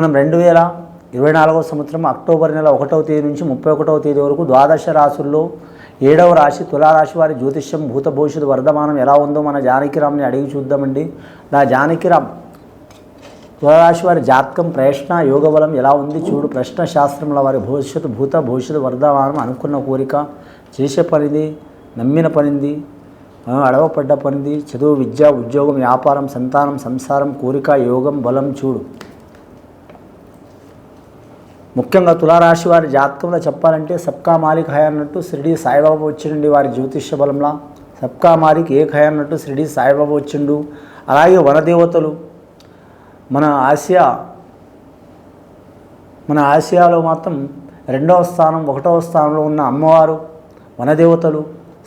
మనం 2024వ సంవత్సరం అక్టోబర్ నెల 1వ తేదీ నుంచి 31వ తేదీ వరకు ద్వాదశ రాశుల్లో 7వ రాశి తులారాశి వారి జ్యోతిష్యం భూత భవిష్యత్తు వర్ధమానం ఎలా ఉందో మన జానకిరామ్ని అడిగి చూద్దామండి. నా జానకిరామ్ తులారాశి వారి జాతకం ప్రయత్న యోగబలం ఎలా ఉంది చూడు. ప్రశ్న శాస్త్రంలో వారి భవిష్యత్తు భూత భవిష్యత్తు వర్ధమానం అనుకున్న కోరిక, చేసే పనిది, నమ్మిన పనిది, అడవపడ్డ పనిది, చదువు, విద్య, ఉద్యోగం, వ్యాపారం, సంతానం, సంసారం, కోరిక, యోగం, బలం చూడు. ముఖ్యంగా తులారాశి వారి జాతకంలో చెప్పాలంటే సబ్కా మాలిక్ హై అన్నట్టు షిరిడి సాయిబాబా వచ్చిండి. వారి జ్యోతిష్య బలంలా సబ్కా మాలిక్ ఏక్ హై అన్నట్టు షిరిడి సాయిబాబా వచ్చిండు. అలాగే వనదేవతలు మన ఆసియాలో మాత్రం 2వ స్థానం 1వ స్థానంలో ఉన్న అమ్మవారు వనదేవతలు,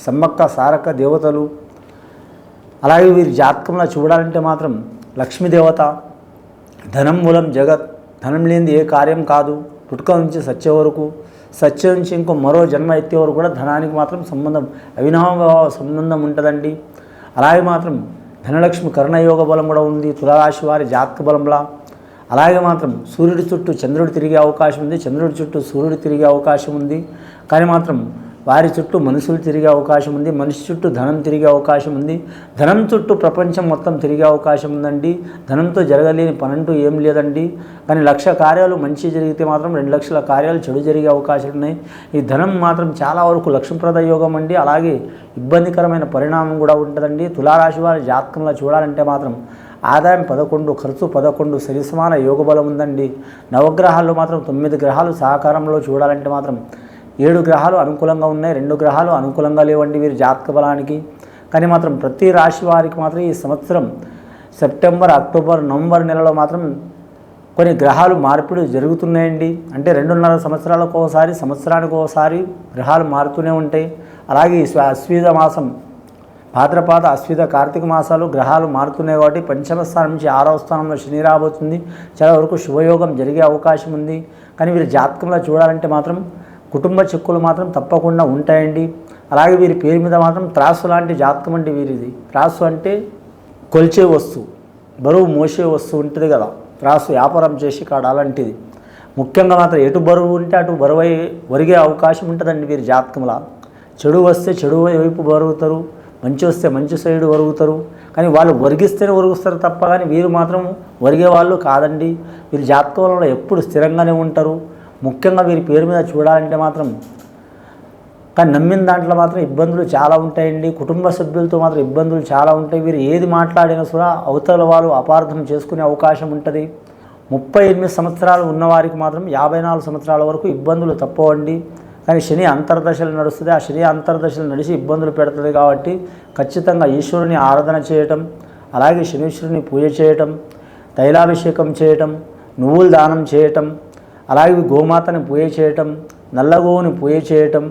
సమ్మక్క సారక్క దేవతలు. అలాగే వీరి జాతకంలో చూడాలంటే మాత్రం లక్ష్మీదేవత, ధనం మూలం జగత్, ధనం లేనిది ఏ కార్యం కాదు. పుట్టుక నుంచి సత్య వరకు, సత్య నుంచి ఇంకో మరో జన్మ ఎత్తే వరకు కూడా ధనానికి మాత్రం సంబంధం, అవినాభావ సంబంధం ఉంటుందండి. అలాగే మాత్రం ధనలక్ష్మి కర్ణయోగ బలం కూడా ఉంది తులారాశి వారి జాతక బలంలా. అలాగే మాత్రం సూర్యుడి చుట్టూ చంద్రుడు తిరిగే అవకాశం ఉంది, చంద్రుడి చుట్టూ సూర్యుడు తిరిగే అవకాశం ఉంది. కానీ మాత్రం వారి చుట్టూ మనుషులు తిరిగే అవకాశం ఉంది, మనిషి చుట్టూ ధనం తిరిగే అవకాశం ఉంది, ధనం చుట్టూ ప్రపంచం మొత్తం తిరిగే అవకాశం ఉందండి. ధనంతో జరగలేని పనంటూ ఏం లేదండి. కానీ 1,00,000 కార్యాలు మంచి జరిగితే మాత్రం 2,00,000 కార్యాలు చెడు జరిగే అవకాశాలు ఉన్నాయి. ఈ ధనం మాత్రం చాలా వరకు లక్ష్మీప్రద యోగం అండి. అలాగే ఇబ్బందికరమైన పరిణామం కూడా ఉంటుందండి. తులారాశి వారి జాతకంలో చూడాలంటే మాత్రం ఆదాయం 11, ఖర్చు 11, సరిసమాన యోగ బలం ఉందండి. నవగ్రహాల్లో మాత్రం 9 గ్రహాలు సహకారంలో చూడాలంటే మాత్రం 7 గ్రహాలు అనుకూలంగా ఉన్నాయి, 2 గ్రహాలు అనుకూలంగా లేవండి వీరి జాతక బలానికి. కానీ మాత్రం ప్రతి రాశి వారికి మాత్రం ఈ సంవత్సరం సెప్టెంబర్, అక్టోబర్, నవంబర్ నెలలో మాత్రం కొన్ని గ్రహాలు మార్పిడి జరుగుతున్నాయండి. అంటే 2.5 సంవత్సరాలకు ఒకసారి, సంవత్సరానికి ఒకసారి గ్రహాలు మారుతూనే ఉంటాయి. అలాగే అశ్వీజ మాసం, భాద్రపాద, అశ్వీజ, కార్తీక మాసాలు గ్రహాలు మారుతున్నాయి కాబట్టి 5వ స్థానం నుంచి 6వ స్థానంలో శని రాబోతుంది. చాలా వరకు శుభయోగం జరిగే అవకాశం ఉంది. కానీ వీరి జాతకంలో చూడాలంటే మాత్రం కుటుంబ చిక్కులు మాత్రం తప్పకుండా ఉంటాయండి. అలాగే వీరి పేరు మీద మాత్రం త్రాసు లాంటి జాతకం అండి వీరిది. త్రాసు అంటే కొలిచే వస్తువు, బరువు మోసే వస్తువు ఉంటుంది కదా, త్రాసు వ్యాపారం చేసి కాడ అలాంటిది. ముఖ్యంగా మాత్రం ఎటు బరువు ఉంటే అటు బరువై ఒరిగే అవకాశం ఉంటుందండి వీరి జాతకంలో. చెడు వస్తే చెడు వైపు బరుగుతారు, మంచి వస్తే మంచి సైడు ఒరుగుతారు. కానీ వాళ్ళు ఒరిగిస్తేనే ఒరుగుస్తారు తప్ప కానీ వీరు మాత్రం ఒరిగే వాళ్ళు కాదండి. వీరి జాతకంలో ఎప్పుడు స్థిరంగానే ఉంటారు. ముఖ్యంగా వీరి పేరు మీద చూడాలంటే మాత్రం కానీ నమ్మిన దాంట్లో మాత్రం ఇబ్బందులు చాలా ఉంటాయండి. కుటుంబ సభ్యులతో మాత్రం ఇబ్బందులు చాలా ఉంటాయి. వీరు ఏది మాట్లాడినా కూడా అవతల వాళ్ళు అపార్థం చేసుకునే అవకాశం ఉంటుంది. 38 సంవత్సరాలు ఉన్నవారికి మాత్రం 54 సంవత్సరాల వరకు ఇబ్బందులు తప్పవండి. కానీ శని అంతర్దశలు నడుస్తుంది. ఆ శని అంతర్దశలు నడిచి ఇబ్బందులు పెడుతుంది కాబట్టి ఖచ్చితంగా ఈశ్వరుని ఆరాధన చేయటం, అలాగే శనీశ్వరుని పూజ చేయటం, తైలాభిషేకం చేయటం, నువ్వులు దానం చేయటం, అలాగే గోమాతని పూజ చేయటం, నల్లగోవుని పూజ చేయటం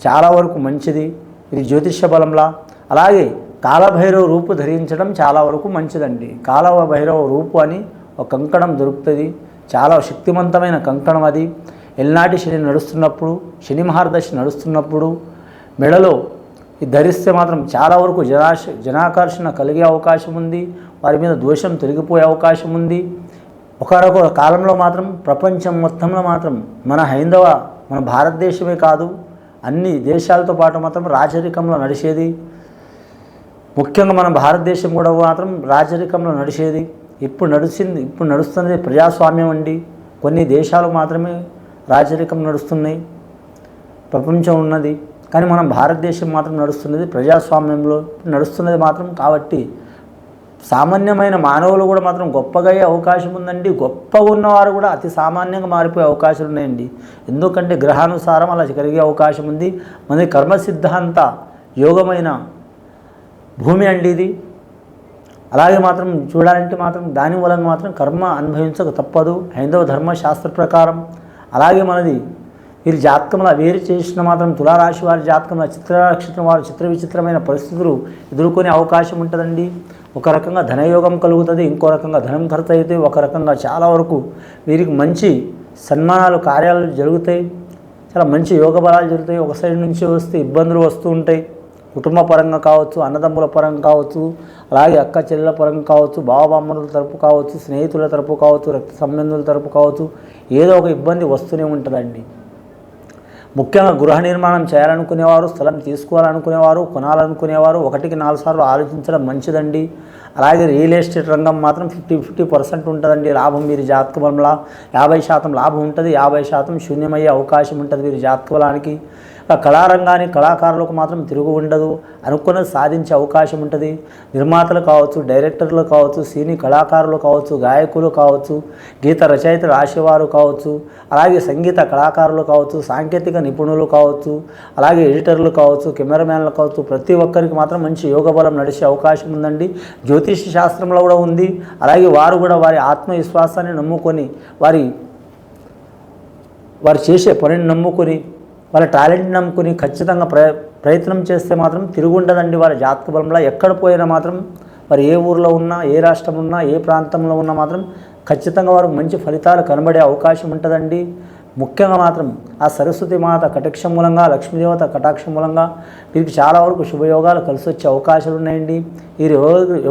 చాలా వరకు మంచిది ఇది జ్యోతిష్య బలంలా. అలాగే కాలభైరవ రూపు ధరించడం చాలా వరకు మంచిదండి. కాలభైరవ రూపు అని ఒక కంకణం దొరుకుతుంది, చాలా శక్తివంతమైన కంకణం అది. ఎల్నాటి శని నడుస్తున్నప్పుడు, శని మహర్దశ నడుస్తున్నప్పుడు మెడలో ఇది ధరిస్తే మాత్రం చాలా వరకు జనాకర్షణ కలిగే అవకాశం ఉంది. వారి మీద దోషం తొలగిపోయే అవకాశం ఉంది. ఒకరొక కాలంలో మాత్రం ప్రపంచం మొత్తంలో మాత్రం మన భారతదేశమే కాదు అన్ని దేశాలతో పాటు మాత్రం రాజరికంలో నడిచేది. ముఖ్యంగా మన భారతదేశం కూడా మాత్రం రాజరికంలో నడిచేది. ఇప్పుడు నడుస్తున్నది ప్రజాస్వామ్యం అండి. కొన్ని దేశాలు మాత్రమే రాజరికం నడుస్తున్నాయి, ప్రపంచం ఉన్నది. కానీ మనం భారతదేశం మాత్రం నడుస్తున్నది ప్రజాస్వామ్యంలో నడుస్తున్నది మాత్రం. కాబట్టి సామాన్యమైన మానవులు కూడా మాత్రం గొప్పగా అయ్యే అవకాశం ఉందండి. గొప్పగా ఉన్నవారు కూడా అతి సామాన్యంగా మారిపోయే అవకాశాలు ఉన్నాయండి. ఎందుకంటే గ్రహానుసారం అలా కలిగే అవకాశం ఉంది. మన కర్మ సిద్ధాంత యోగమైన భూమి అండి ఇది. అలాగే మాత్రం చూడాలంటే మాత్రం దాని మూలంగా మాత్రం కర్మ అనుభవించక తప్పదు హైందవ ధర్మశాస్త్ర ప్రకారం. అలాగే మనది వీరి జాతకంలో వేరు చేసిన మాత్రం తులారాశి వారి జాతకంలో చిత్ర నక్షత్రం వారు చిత్ర విచిత్రమైన పరిస్థితులు ఎదుర్కొనే అవకాశం ఉంటుందండి. ఒక రకంగా ధనయోగం కలుగుతుంది, ఇంకో రకంగా ధనం ఖర్చు అవుతాయి, ఒక రకంగా చాలా వరకు వీరికి మంచి సన్మానాలు కార్యాలు జరుగుతాయి, చాలా మంచి యోగ బలాలు జరుగుతాయి. ఒక సైడ్ నుంచి వస్తే ఇబ్బందులు వస్తూ ఉంటాయి. కుటుంబ పరంగా కావచ్చు, అన్నదమ్ముల పరంగా కావచ్చు, అలాగే అక్క చెల్లెల పరంగా కావచ్చు, బావబామ్మల తరపు కావచ్చు, స్నేహితుల తరపు కావచ్చు, రక్త సంబంధుల తరపు కావచ్చు, ఏదో ఒక ఇబ్బంది వస్తూనే ఉంటుందండి. ముఖ్యంగా గృహ నిర్మాణం చేయాలనుకునేవారు, స్థలం తీసుకోవాలనుకునేవారు, కొనాలనుకునేవారు 1కి 4 సార్లు ఆలోచించడం మంచిదండి. అలాగే రియల్ ఎస్టేట్ రంగం మాత్రం 50% ఉంటుందండి లాభం. వీరి జాతక బలంలో 50% లాభం ఉంటుంది, 50% శూన్యమయ్యే అవకాశం ఉంటుంది వీరి జాతక బలానికి. కళారంగాన్ని కళాకారులకు మాత్రం తిరుగు ఉండదు, అనుకున్నది సాధించే అవకాశం ఉంటుంది. నిర్మాతలు కావచ్చు, డైరెక్టర్లు కావచ్చు, సినీ కళాకారులు కావచ్చు, గాయకులు కావచ్చు, గీత రచయితలు రాసేవారు కావచ్చు, అలాగే సంగీత కళాకారులు కావచ్చు, సాంకేతిక నిపుణులు కావచ్చు, అలాగే ఎడిటర్లు కావచ్చు, కెమెరామ్యాన్లు కావచ్చు, ప్రతి ఒక్కరికి మాత్రం మంచి యోగ బలం నడిచే అవకాశం ఉందండి. జ్యోతిష శాస్త్రంలో కూడా ఉంది. అలాగే వారు కూడా వారి ఆత్మవిశ్వాసాన్ని నమ్ముకొని వారు చేసే పనిని నమ్ముకొని వాళ్ళ టాలెంట్ని నమ్ముకుని ఖచ్చితంగా ప్రయత్నం చేస్తే మాత్రం తిరుగుండదండి. వాళ్ళ జాతక బలంలో ఎక్కడ పోయినా మాత్రం వారు ఏ ఊరిలో ఉన్నా, ఏ రాష్ట్రం ఉన్నా, ఏ ప్రాంతంలో ఉన్నా మాత్రం ఖచ్చితంగా వారు మంచి ఫలితాలు కనబడే అవకాశం ఉంటుందండి. ముఖ్యంగా మాత్రం ఆ సరస్వతి మాత కటాక్షం మూలంగా, లక్ష్మీదేవత కటాక్షం మూలంగా వీరికి చాలా వరకు శుభయోగాలు కలిసి వచ్చే అవకాశాలు ఉన్నాయండి. వీరు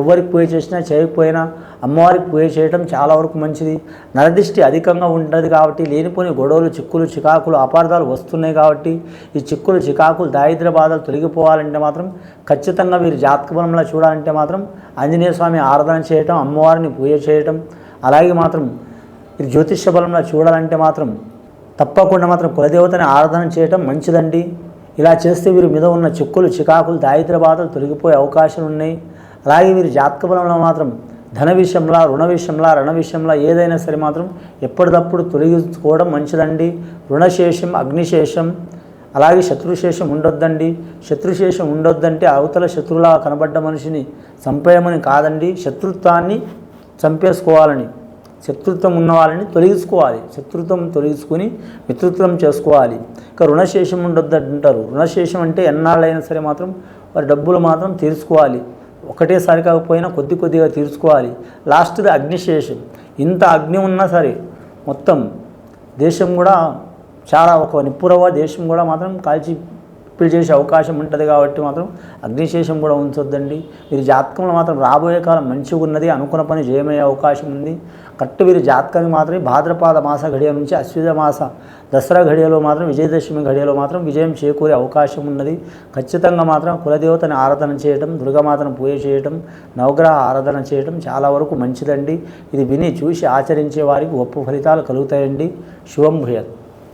ఎవరికి పూజ చేసినా చేయకపోయినా అమ్మవారికి పూజ చేయడం చాలా వరకు మంచిది. నరదిష్టి అధికంగా ఉంటుంది కాబట్టి లేనిపోని గొడవలు, చిక్కులు, చికాకులు, అపార్థాలు వస్తున్నాయి కాబట్టి ఈ చిక్కులు, చికాకులు, దారిద్ర్య బాధలు తొలగిపోవాలంటే మాత్రం ఖచ్చితంగా వీరు జాతక బలంలో చూడాలంటే మాత్రం ఆంజనేయ స్వామి ఆరాధన చేయటం, అమ్మవారిని పూజ చేయటం, అలాగే మాత్రం వీరు జ్యోతిష్య బలంలో చూడాలంటే మాత్రం తప్పకుండా మాత్రం కులదేవతని ఆరాధన చేయటం మంచిదండి. ఇలా చేస్తే వీరి మీద ఉన్న చిక్కులు, చికాకులు, దారిద్ర్య బాధలు తొలగిపోయే అవకాశాలు ఉన్నాయి. అలాగే వీరి జాతక బలంలో మాత్రం ధన విషయంలో, రుణ విషయంలో, రణ విషయంలో ఏదైనా సరే మాత్రం ఎప్పటికప్పుడు తొలగించుకోవడం మంచిదండి. రుణశేషం, అగ్నిశేషం, అలాగే శత్రుశేషం ఉండొద్దండి. శత్రుశేషం ఉండొద్దంటే అవతల శత్రువులా కనబడ్డ మనిషిని చంపేయమని కాదండి, శత్రుత్వాన్ని చంపేసుకోవాలని, శత్రుత్వం ఉన్న వాళ్ళని తొలగించుకోవాలి. శత్రుత్వం తొలగించుకొని మిత్రుత్వం చేసుకోవాలి. ఇక రుణశేషం ఉండొద్దు అంటారు. రుణశేషం అంటే ఎన్నాళ్ళైనా సరే మాత్రం వారి డబ్బులు మాత్రం తీర్చుకోవాలి. ఒకటేసారి కాకపోయినా కొద్దిగా తీర్చుకోవాలి. లాస్ట్ది అగ్నిశేషం. ఇంత అగ్ని ఉన్నా సరే మొత్తం దేశం కూడా చాలా ఒక నిప్పురవ దేశం కూడా మాత్రం కాల్చి పిలి చేసే అవకాశం ఉంటుంది కాబట్టి మాత్రం అగ్నిశేషం కూడా ఉంచొద్దండి. వీరి జాతకంలో మాత్రం రాబోయే కాలం మంచిగా ఉన్నది, అనుకున్న పని జయమయ్యే అవకాశం ఉంది. కరెక్ట్ వీరి జాతకానికి మాత్రమే భాద్రపాద మాస ఘడియ నుంచి అశ్విజ మాస దసరా ఘడియలో మాత్రం, విజయదశమి ఘడియలో మాత్రం విజయం చేకూరే అవకాశం ఉన్నది. ఖచ్చితంగా మాత్రం కులదేవతని ఆరాధన చేయడం, దుర్గామాతను పూజ చేయడం, నవగ్రహ ఆరాధన చేయడం చాలా వరకు మంచిదండి. ఇది విని చూసి ఆచరించే వారికి గొప్ప ఫలితాలు కలుగుతాయండి. శుభం భూయాత్.